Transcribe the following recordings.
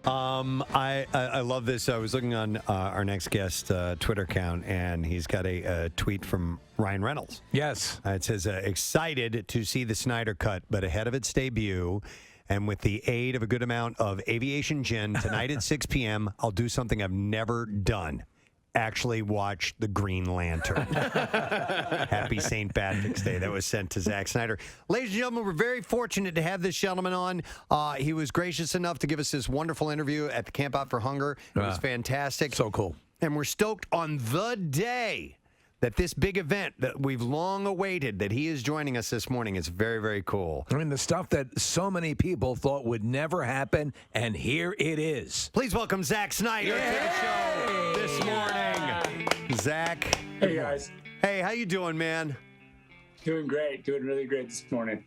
I love this. I was looking on our next guest Twitter account, and he's got a tweet from Ryan Reynolds. Yes. It says, excited to see the Snyder Cut, but ahead of its debut, and with the aid of a good amount of aviation gin, tonight at 6 p.m., I'll do something I've never done. Actually watch The Green Lantern. Happy St. Patrick's Day. That was sent to Zack Snyder. Ladies and gentlemen, we're very fortunate to have this gentleman on. He was gracious enough to give us this wonderful interview at the Camp Out for Hunger. It was fantastic. So cool. And we're stoked on the day that this big event that we've long awaited, that he is joining us this morning. Is very, very cool. I mean, the stuff that so many people thought would never happen, and here it is. Please welcome Zack Snyder to the show this morning. Zack. Hey, guys. Hey, how you doing, man? Doing great. Doing really great this morning.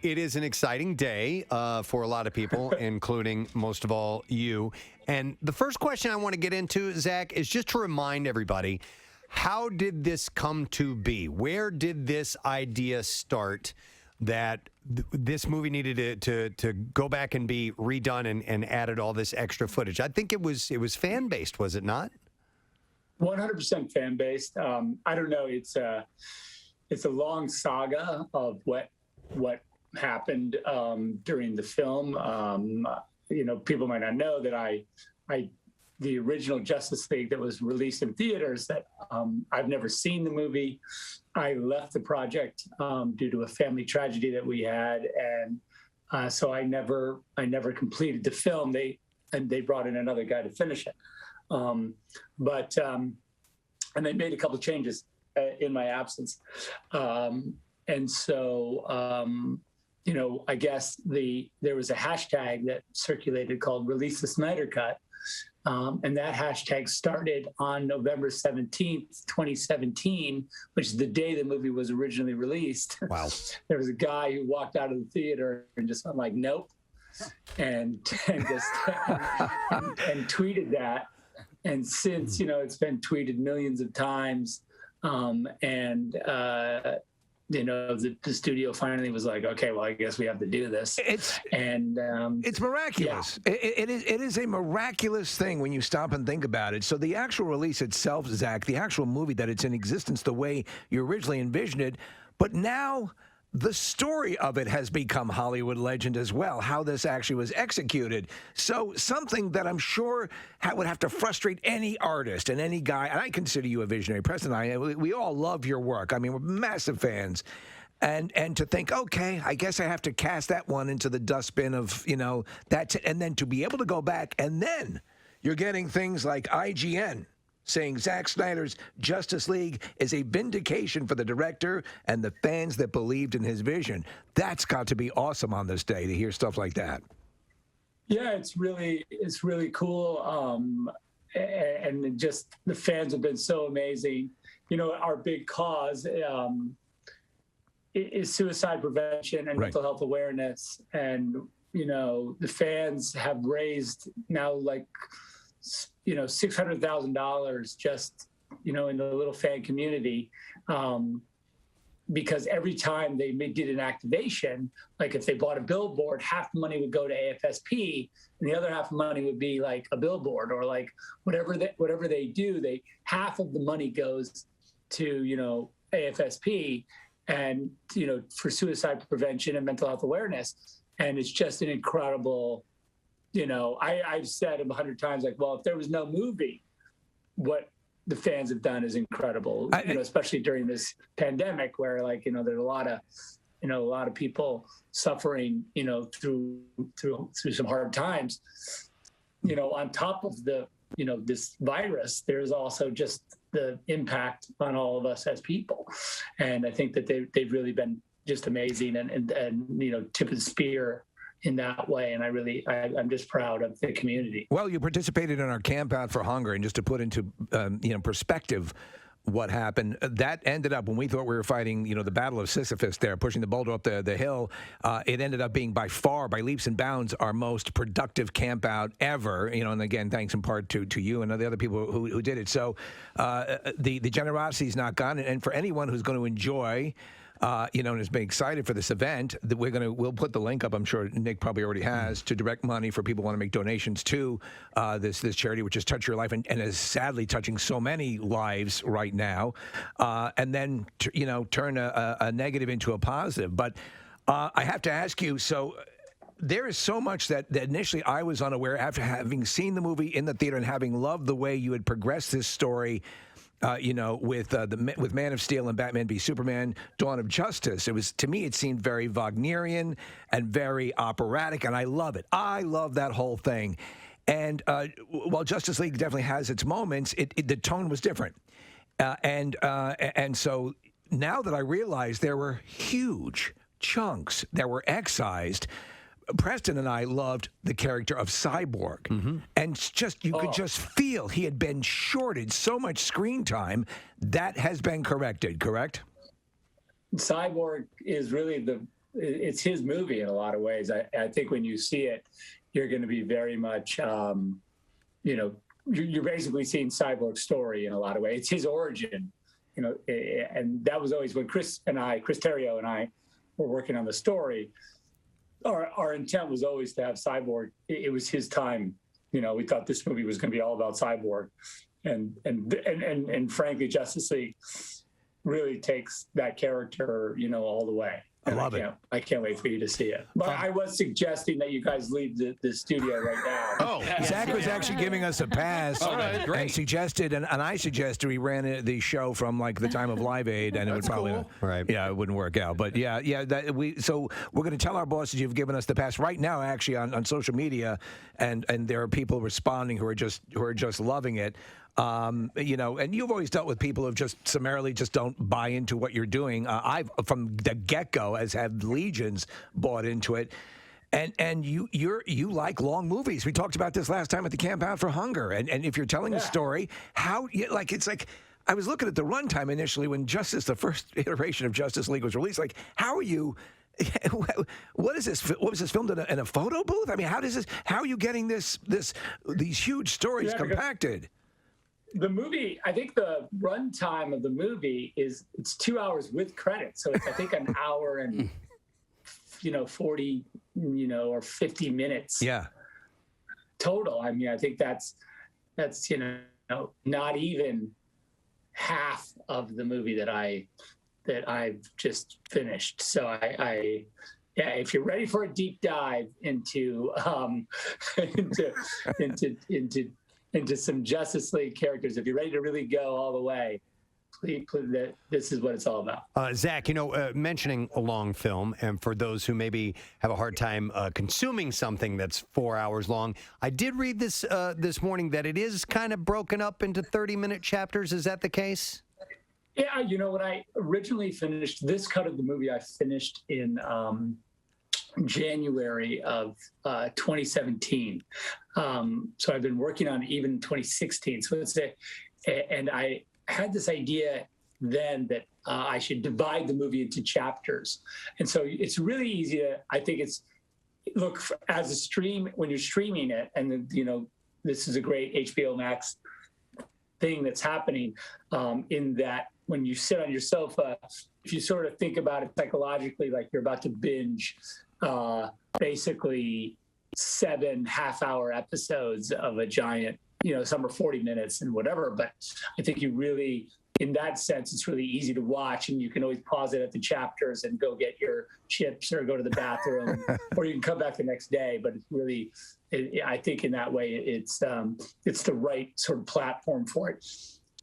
It is an exciting day for a lot of people, including, most of all, you. And the first question I want to get into, Zack, is just to remind everybody, how did this come to be? Where did this idea start that this movie needed to go back and be redone and added all this extra footage? I think it was fan-based, was it not? 100% fan-based. I don't know. It's a long saga of what happened during the film. People might not know that the original Justice League that was released in theaters, that I've never seen the movie. I left the project due to a family tragedy that we had, and so I never completed the film. They brought in another guy to finish it, and they made a couple of changes in my absence, and so I guess there was a hashtag that circulated called "Release the Snyder Cut." And that hashtag started on November 17th, 2017, which is the day the movie was originally released. Wow. There was a guy who walked out of the theater and just went like, nope, and tweeted that. And since, it's been tweeted millions of times. The studio finally was like, okay, well, I guess we have to do this. It's miraculous. Yeah. It is a miraculous thing when you stop and think about it. So the actual release itself, Zack, the actual movie, that it's in existence the way you originally envisioned it, but now the story of it has become Hollywood legend as well, how this actually was executed. So something that I'm sure would have to frustrate any artist and any guy, and I consider you a visionary. Preston and I, we all love your work. I mean, we're massive fans. And to think, okay, I guess I have to cast that one into the dustbin of, that's it. And then to be able to go back, and then you're getting things like IGN saying Zack Snyder's Justice League is a vindication for the director and the fans that believed in his vision. That's got to be awesome on this day to hear stuff like that. Yeah, it's really cool. And just the fans have been so amazing. Our big cause is suicide prevention and mental health awareness. And, the fans have raised now $600,000 just, in the little fan community, because every time they did an activation, like if they bought a billboard, half the money would go to AFSP and the other half of the money would be like a billboard, or like whatever they do, half of the money goes to, AFSP and, for suicide prevention and mental health awareness. And it's just an incredible, I've said 100 times, like, well, if there was no movie, what the fans have done is incredible, especially during this pandemic where, there's a lot of people suffering, through some hard times, on top of this virus, there's also just the impact on all of us as people. And I think that they've really been just amazing and tip of the spear in that way, and I'm just proud of the community. Well, you participated in our Camp Out for Hunger, and just to put into perspective what happened, that ended up, when we thought we were fighting, the Battle of Sisyphus there, pushing the boulder up the hill, it ended up being by leaps and bounds, our most productive camp out ever, and again, thanks in part to you and the other people who did it. So the generosity is not gone, and for anyone who's going to enjoy and has been excited for this event. That we'll put the link up. I'm sure Nick probably already has, to direct money for people who want to make donations to this charity, which is Touch Your Life, and is sadly touching so many lives right now, and then turn a negative into a positive. But I have to ask you, so there is so much that initially I was unaware after having seen the movie in the theater and having loved the way you had progressed this story. With Man of Steel and Batman v Superman, Dawn of Justice. To me, it seemed very Wagnerian and very operatic, and I love it. I love that whole thing. And while Justice League definitely has its moments, the tone was different. And so now that I realize there were huge chunks that were excised, Preston and I loved the character of Cyborg, and you could just feel he had been shorted so much screen time. That has been corrected, correct? Cyborg is really it's his movie in a lot of ways. I think when you see it, you're going to be very much, you're basically seeing Cyborg's story in a lot of ways. It's his origin, and that was always when Chris Terrio and I were working on the story. Our intent was always to have Cyborg. It was his time. We thought this movie was going to be all about Cyborg, and frankly, Justice League really takes that character, all the way. I love it. I can't wait for you to see it. But I was suggesting that you guys leave the studio right now. Oh, Zach was actually giving us a pass. All right, great. And suggested, and I suggested we ran the show from like the time of Live Aid, and it would probably cool. Right. Yeah, it wouldn't work out. But so we're going to tell our bosses you've given us the pass right now, actually on social media, and there are people responding who are just loving it. And you've always dealt with people who just summarily just don't buy into what you're doing. I've from the get-go has had legions bought into it. And you like long movies. We talked about this last time at the Camp Out for Hunger. And if you're telling a story, it's like I was looking at the runtime initially when the first iteration of Justice League was released. Like, how are you? What is this? What was this filmed in a photo booth? I mean, how are you getting these huge stories compacted? The movie, I think the runtime of the movie it's 2 hours with credits. So it's, I think, an hour and 40 or 50 minutes total. I mean, I think that's not even half of the movie that I've just finished. So if you're ready for a deep dive into into some Justice League characters, if you're ready to really go all the way, please, this is what it's all about. Zach, mentioning a long film, and for those who maybe have a hard time consuming something that's 4 hours long, I did read this morning that it is kind of broken up into 30-minute chapters. Is that the case? Yeah, when I originally finished this cut of the movie, I finished in January of 2017. So I've been working on it even in 2016. So and I had this idea then that I should divide the movie into chapters. And so it's really easy I think as a stream, when you're streaming it, and this is a great HBO Max thing that's happening, in that when you sit on your sofa, if you sort of think about it psychologically, like you're about to binge basically 7 half-hour episodes of a giant, some are 40 minutes and whatever, but I think you really, in that sense, it's really easy to watch, and you can always pause it at the chapters and go get your chips or go to the bathroom, or you can come back the next day. But it's really, I think in that way, it's the right sort of platform for it.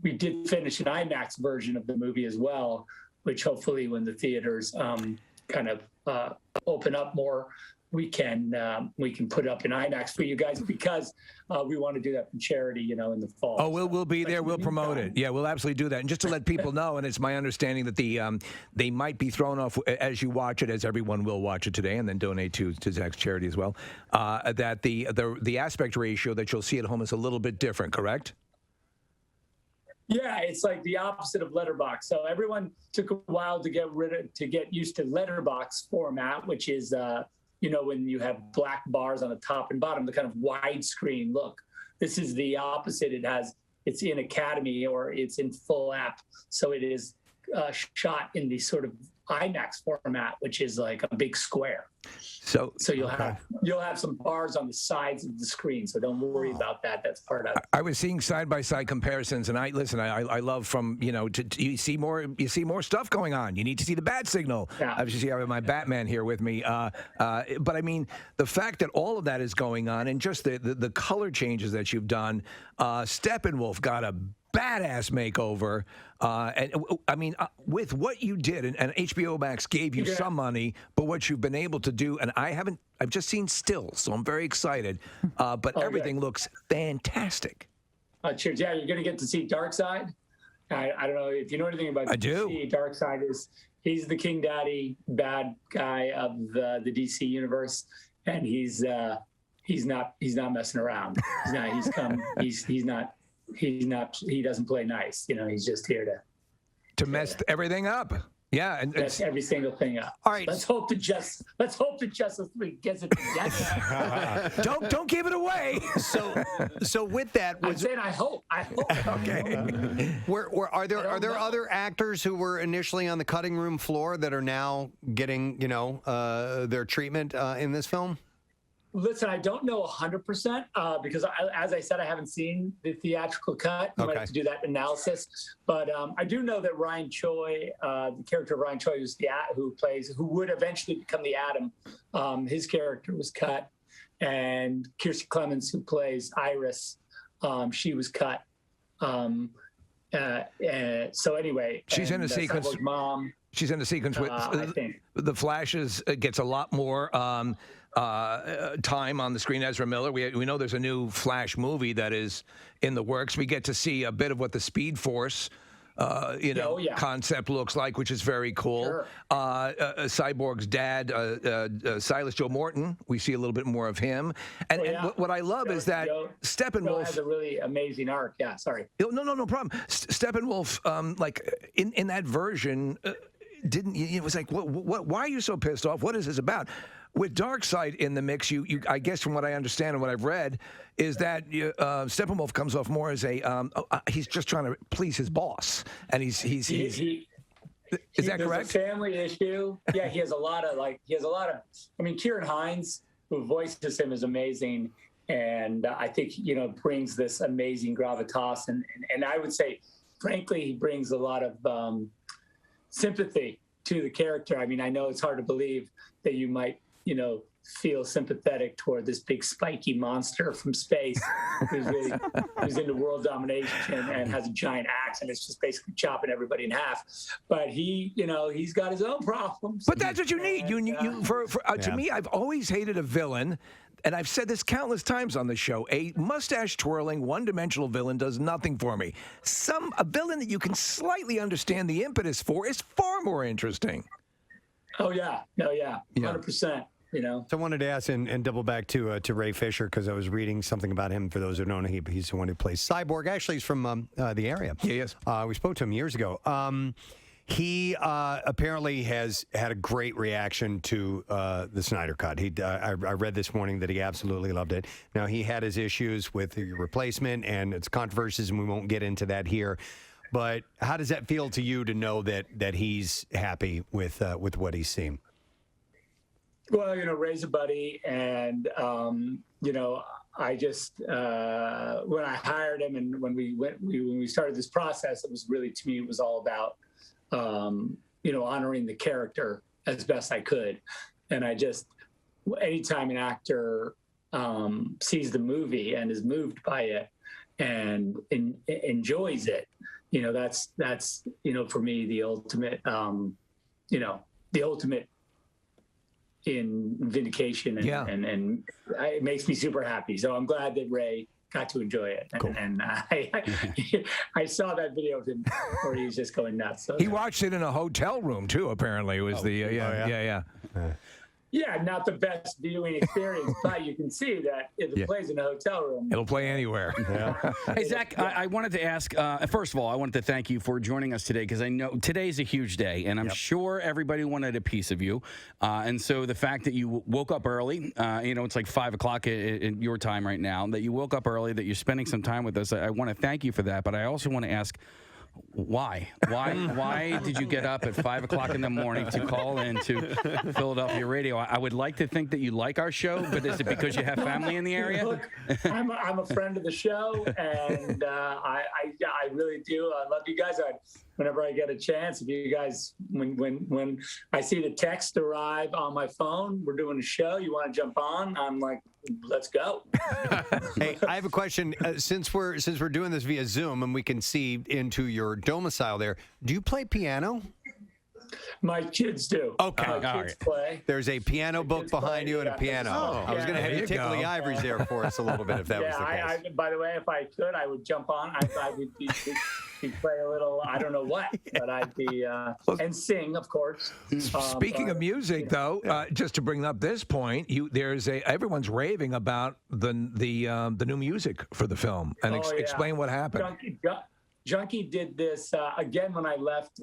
We did finish an IMAX version of the movie as well, which hopefully when the theaters kind of open up more, we can put it up in IMAX for you guys, because we want to do that for charity, in the fall. Oh, we'll be there. We'll promote it. Yeah, we'll absolutely do that. And just to let people know, and it's my understanding that they might be thrown off as you watch it, as everyone will watch it today, and then donate to Zach's charity as well. That the aspect ratio that you'll see at home is a little bit different, correct? Yeah, it's like the opposite of letterbox. So everyone took a while to get used to letterbox format, which is when you have black bars on the top and bottom, the kind of widescreen look. This is the opposite. It's in Academy, or it's in full app. So it is shot in the sort of IMAX format, which is like a big square. So you'll have some bars on the sides of the screen. So don't worry about that. That's part of it. I was seeing side by side comparisons, and I love from you see more stuff going on. You need to see the bat signal. Yeah. Obviously, I have my Batman here with me. But I mean, the fact that all of that is going on, and just the color changes that you've done. Steppenwolf got a badass makeover. And I mean, with what you did, and HBO Max gave you some money, but what you've been able to do, and I've just seen stills, so I'm very excited. But everything looks fantastic. Cheers. Yeah, you're going to get to see Darkseid. I don't know if you know anything about DC. Darkseid he's the King Daddy bad guy of the DC universe, and he's not messing around. He doesn't play nice. He's just here to mess everything up. Yeah, and mess every single thing up. All right. Let's hope that Justice League gets it together. Don't give it away. So with that, I'm saying I hope. Okay. Are there other actors who were initially on the cutting room floor that are now getting their treatment in this film? Listen, I don't know 100% because, as I said, I haven't seen the theatrical cut. I might have to do that analysis. But I do know that Ryan Choi, the character of Ryan Choi, who would eventually become the Atom, his character was cut. And Kiersey Clemons, who plays Iris, she was cut. So anyway, she's in a sequence. Mom. She's in a sequence with the Flashes. Gets a lot more time on the screen. Ezra Miller. We know there's a new Flash movie that is in the works. We get to see a bit of what the Speed Force, concept looks like, which is very cool. Sure. Cyborg's dad, Silas Joe Morton. We see a little bit more of him. And what I love is that Steppenwolf has a really amazing arc. Yeah, sorry. No problem. Steppenwolf, in that version. It was like, what? Why are you so pissed off? What is this about? With Darkseid in the mix, you I guess from what I understand and what I've read, is that Steppenwolf comes off more as he's just trying to please his boss, and is that correct? There's a family issue. Yeah, he has a lot of. I mean, Kieran Hines, who voices him, is amazing, and I think brings this amazing gravitas, and I would say, frankly, he brings a lot of sympathy to the character. I mean, I know it's hard to believe that you might, feel sympathetic toward this big spiky monster from space who's into world domination and has a giant axe and it's just basically chopping everybody in half. But he's got his own problems. But that's what you need. To me, I've always hated a villain. And I've said this countless times on the show, a mustache-twirling, one-dimensional villain does nothing for me. A villain that you can slightly understand the impetus for is far more interesting. Oh, yeah. No, yeah. 100%. So I wanted to ask and double back to Ray Fisher, because I was reading something about him. For those who don't know, he's the one who plays Cyborg. Actually, he's from the area. Yeah, yes. We spoke to him years ago. He apparently has had a great reaction to the Snyder Cut. I read this morning that he absolutely loved it. Now, he had his issues with the replacement and its controversies, and we won't get into that here. But how does that feel to you to know that he's happy with what he's seen? Well, Ray's a buddy, and I just when I hired him and when we started this process, it was really, to me, it was all about honoring the character as best I could. And anytime an actor sees the movie and is moved by it and enjoys it, that's for me the ultimate, the ultimate in vindication, and it makes me super happy. So I'm glad that Ray got to enjoy it. Cool. And I saw that video of him where he was just going nuts. So he watched it in a hotel room too. Apparently, it was Yeah, not the best viewing experience, but you can see that if it plays in a hotel room, it'll play anywhere. Hey, Zach, I wanted to ask, first of all, I wanted to thank you for joining us today, because I know today's a huge day, and I'm sure everybody wanted a piece of you. And so the fact that you woke up early, it's like 5 o'clock in your time right now, that you woke up early, that you're spending some time with us, I want to thank you for that. But I also want to ask, Why? Why did you get up at 5 o'clock in the morning to call in to Philadelphia radio? I would like to think that you like our show, but is it because you have family in the area? Look, I'm a friend of the show, and I really do. I love you guys. Whenever I get a chance, if you guys, when I see the text arrive on my phone, we're doing a show, you want to jump on? I'm like, let's go. Hey, I have a question. Since we're doing this via Zoom and we can see into your domicile there, do you play piano? My kids do. Okay. My kids play. There's a piano book behind you and a piano. I was going to have you tickle the ivories there for us a little bit if that was the case. By the way, if I could, I would jump on. I would play a little, I don't know what, but I'd be, and sing, of course. Speaking of music, though, just to bring up this point, everyone's raving about the new music for the film, and explain what happened. Junkie did this again when I left.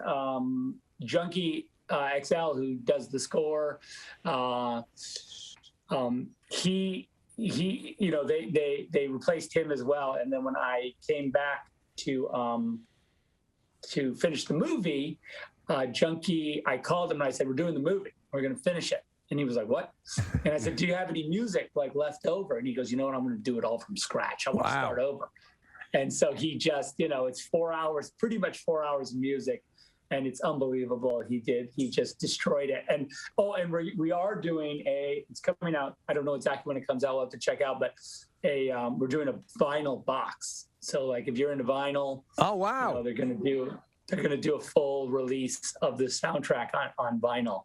Junkie XL, who does the score, he they replaced him as well. And then when I came back to finish the movie, Junkie, I called him and I said, "We're doing the movie. We're going to finish it." And he was like, "What?" And I said, "Do you have any music like left over?" And he goes, "You know what? I'm going to do it all from scratch. I want to start over." And so he just, it's 4 hours, pretty much 4 hours of music. And it's unbelievable. He just destroyed it. And we are doing it's coming out. I don't know exactly when it comes out. We'll have to check out, but we're doing a vinyl box. So like if you're into vinyl, oh wow, they're gonna do a full release of the soundtrack on vinyl.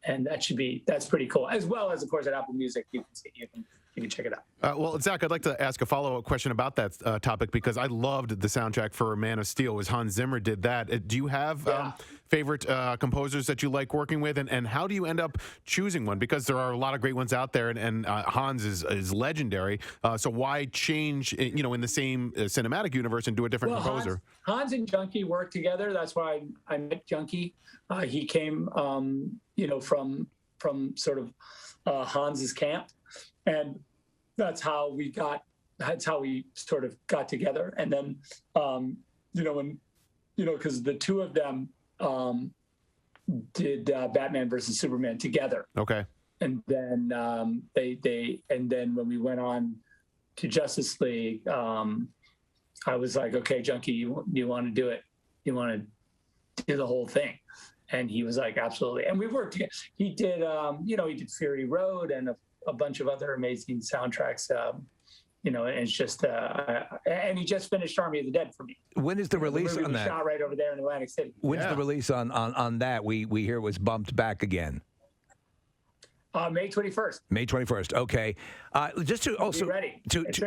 And that's pretty cool. As well as, of course, at Apple Music, you can check it out. Well, Zach, I'd like to ask a follow-up question about that topic because I loved the soundtrack for Man of Steel. Was Hans Zimmer did that? Do you have favorite composers that you like working with, and how do you end up choosing one? Because there are a lot of great ones out there, and Hans is legendary. So why change, in the same cinematic universe and do a different composer? Hans and Junkie worked together. That's why I met Junkie. He came, from sort of Hans's camp. And that's how we sort of got together. And then, because the two of them did Batman versus Superman together. Okay. And then and then when we went on to Justice League, I was like, okay, Junkie, you want to do it? You want to do the whole thing? And he was like, absolutely. And we worked together. He did, he did Fury Road and a bunch of other amazing soundtracks, and it's just, and he just finished Army of the Dead for me. When is the release on that? Shot right over there in Atlantic City. When's the release on that? We hear it was bumped back again. May 21st. May 21st. Okay. Just to also be ready.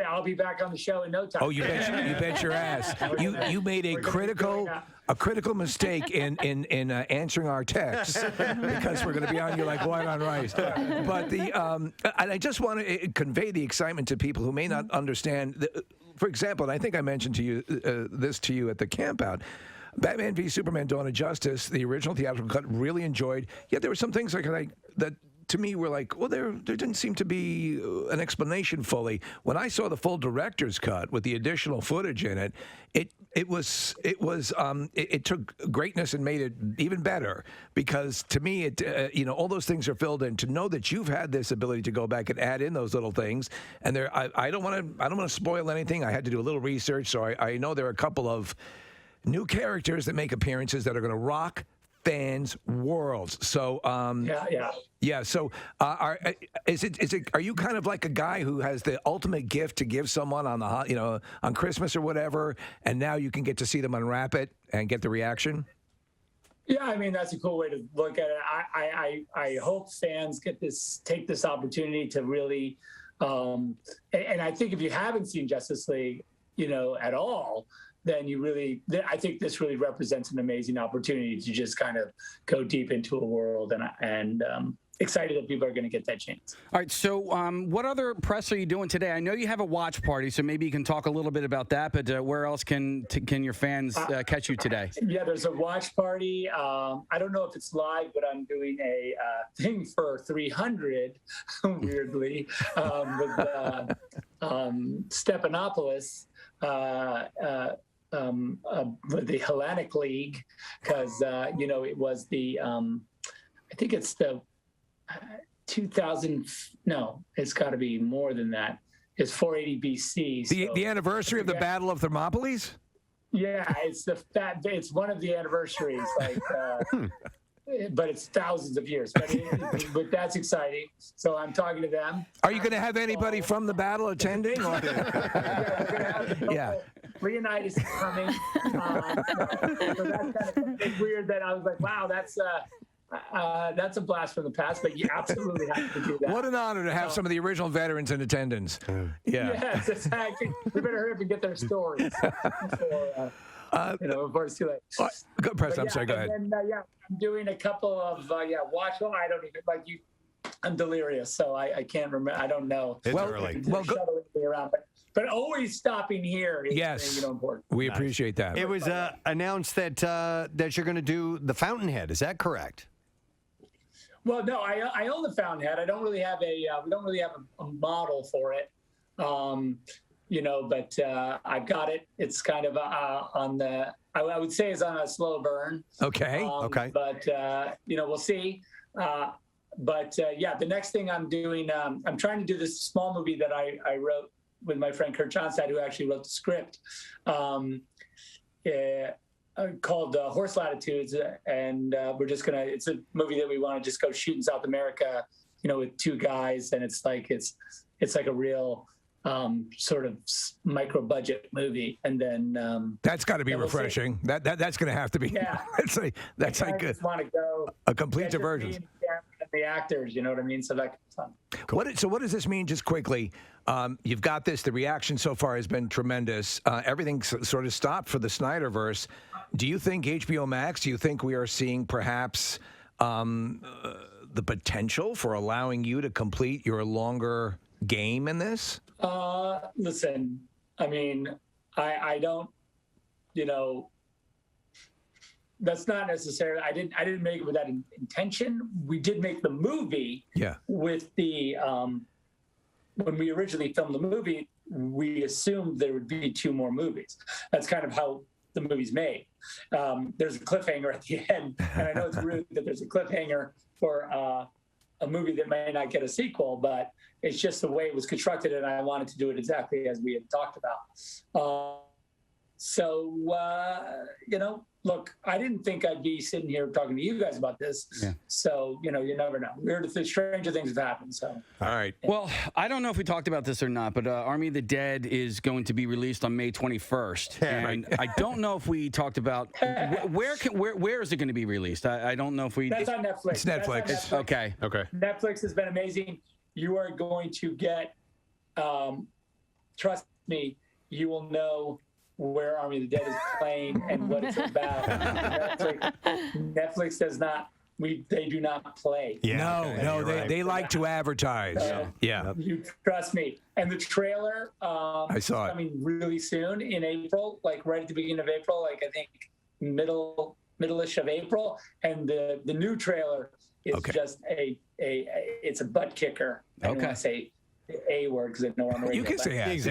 I'll be back on the show in no time. Oh, you bet your ass. You made a critical mistake in answering our texts because we're going to be on you like white on rice. But and I just want to convey the excitement to people who may not understand. For example, and I think I mentioned to you this to you at the campout. Batman v Superman: Dawn of Justice, the original theatrical cut, really enjoyed. Yet there were some things like that. To me, we're like, well, there didn't seem to be an explanation fully. When I saw the full director's cut with the additional footage in it, it took greatness and made it even better. Because to me, all those things are filled in. To know that you've had this ability to go back and add in those little things, and I don't want to spoil anything. I had to do a little research, so I know there are a couple of new characters that make appearances that are going to rock fans' worlds. So yeah. So are you kind of like a guy who has the ultimate gift to give someone on on Christmas or whatever, and now you can get to see them unwrap it and get the reaction? Yeah, I mean that's a cool way to look at it. I hope fans take this opportunity to really, and I think if you haven't seen Justice League, at all, then I think this really represents an amazing opportunity to just kind of go deep into a world, and excited that people are going to get that chance. All right, so what other press are you doing today? I know you have a watch party, so maybe you can talk a little bit about that, but where else can your fans catch you today? Yeah, there's a watch party. I don't know if it's live, but I'm doing a thing for 300, weirdly, with Stephanopoulos, Hellenic League because it was the I think it's the 2000. No, it's got to be more than that. It's 480 BC. The anniversary of the Battle of Thermopylae? Yeah, it's one of the anniversaries, but it's thousands of years. But that's exciting. So I'm talking to them. Are you going to have anybody from the battle attending? Or? Yeah. Leonidas is coming. So that's kind of weird that I was like, wow, that's a blast from the past, but you absolutely have to do that. What an honor to have some of the original veterans in attendance. Yeah. Yes, exactly. We better hurry up and get their stories before it's too late. Good, Preston. I'm sorry. Go ahead. And, I'm doing a couple of watch. Well, I don't even like you. I'm delirious, so I can't remember. I don't know. It's early. They're shuttling me around, but always stopping here is important. We appreciate that. It was announced that you're going to do the Fountainhead. Is that correct? Well, no, I own the Fountainhead. I don't really have we don't really have a model for it, but I've got it. It's kind of on the. I would say it's on a slow burn. Okay. Okay. But we'll see. The next thing I'm doing, I'm trying to do this small movie that I wrote with my friend Kurt Johnstad, who actually wrote the script. Called Horse Latitudes, and it's a movie that we want to just go shoot in South America, with two guys, and it's like a real sort of micro budget movie, and then that's got to be refreshing. That's going to have to be. Yeah, that's like just want to go a complete diversion. The actors, you know what I mean? So that's fun. Cool. What does this mean, just quickly? You've got this. The reaction so far has been tremendous. Everything sort of stopped for the Snyderverse. Do you think HBO Max, do you think we are seeing perhaps the potential for allowing you to complete your longer game in this? Listen, I mean, I don't, that's not necessarily. I didn't make it with that intention. We did make the movie. Yeah. With the when we originally filmed the movie, we assumed there would be two more movies. That's kind of how the movie's made. There's a cliffhanger at the end, and I know it's rude that there's a cliffhanger for a movie that may not get a sequel, but it's just the way it was constructed, and I wanted to do it exactly as we had talked about. Look, I didn't think I'd be sitting here talking to you guys about this. Yeah. So, you never know. Stranger things have happened. So. All right. Yeah. Well, I don't know if we talked about this or not, but Army of the Dead is going to be released on May 21st. And I don't know if we talked about where is it going to be released? I don't know if we. That's on Netflix. It's Netflix. Okay. Netflix has been amazing. You are going to get, trust me, you will know where Army of the Dead is playing and what it's about. Netflix does not. They do not play. Yeah, they like to advertise. Yeah. You trust me. And the trailer I saw it coming really soon in April, like right at the beginning of April, like I think middle-ish of April. And the new trailer is just it's a butt kicker. I don't want to say A word because I know on the radio. You can say ass.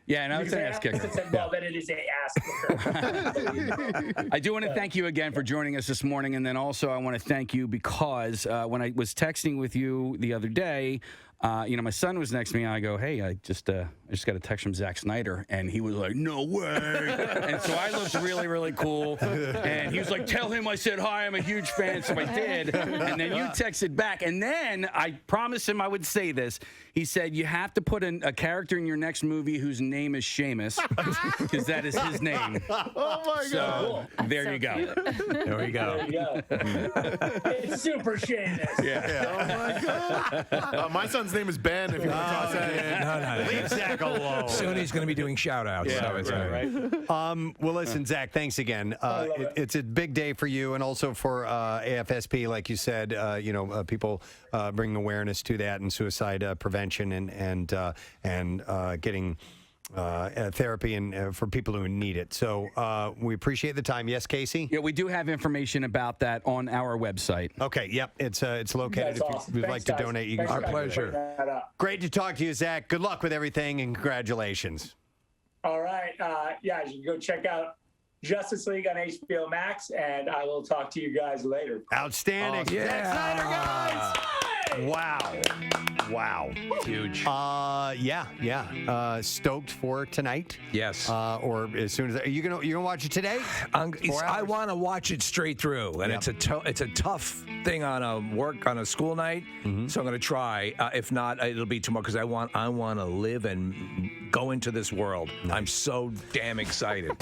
Yeah, and I was an ass kicker. Well, then it is a ass kicker. I do want to thank you again for joining us this morning, and then also I want to thank you because when I was texting with you the other day, my son was next to me, and I go, "Hey, I just got a text from Zack Snyder," and he was like, "No way!" And so I looked really, really cool, and he was like, "Tell him I said hi. I'm a huge fan." So I did, and then you texted back, and then I promised him I would say this. He said, "You have to put a character in your next movie whose name is Seamus, because that is his name." Oh my God! So there you go. There we go. There you go. It's super Seamus. Yeah. Oh my God! My son's name is Ben. If you want to toss that in. No. Leave Zach alone. Soon he's going to be doing shout-outs. Yeah, right. Well, listen, Zach, thanks again. It's a big day for you and also for AFSP, like you said. People bring awareness to that and suicide prevention and getting therapy and for people who need it. So we appreciate the time. Yes, Casey? Yeah, we do have information about that on our website. Okay, yep. It's located. That's if awesome. you'd Thanks, like to guys. donate, you can. Thanks Our for pleasure. bringing that up. Great to talk to you, Zach. Good luck with everything and congratulations. All right. Yeah, you can go check out Justice League on HBO Max, and I will talk to you guys later. Outstanding. Zack Snyder, guys. Wow. Huge. Stoked for tonight. Yes. Or as soon as you gonna watch it today? I want to watch it straight through, and it's a tough thing on a school night. So I'm going to try. If not, it'll be tomorrow because I want to live and go into this world. I'm so damn excited.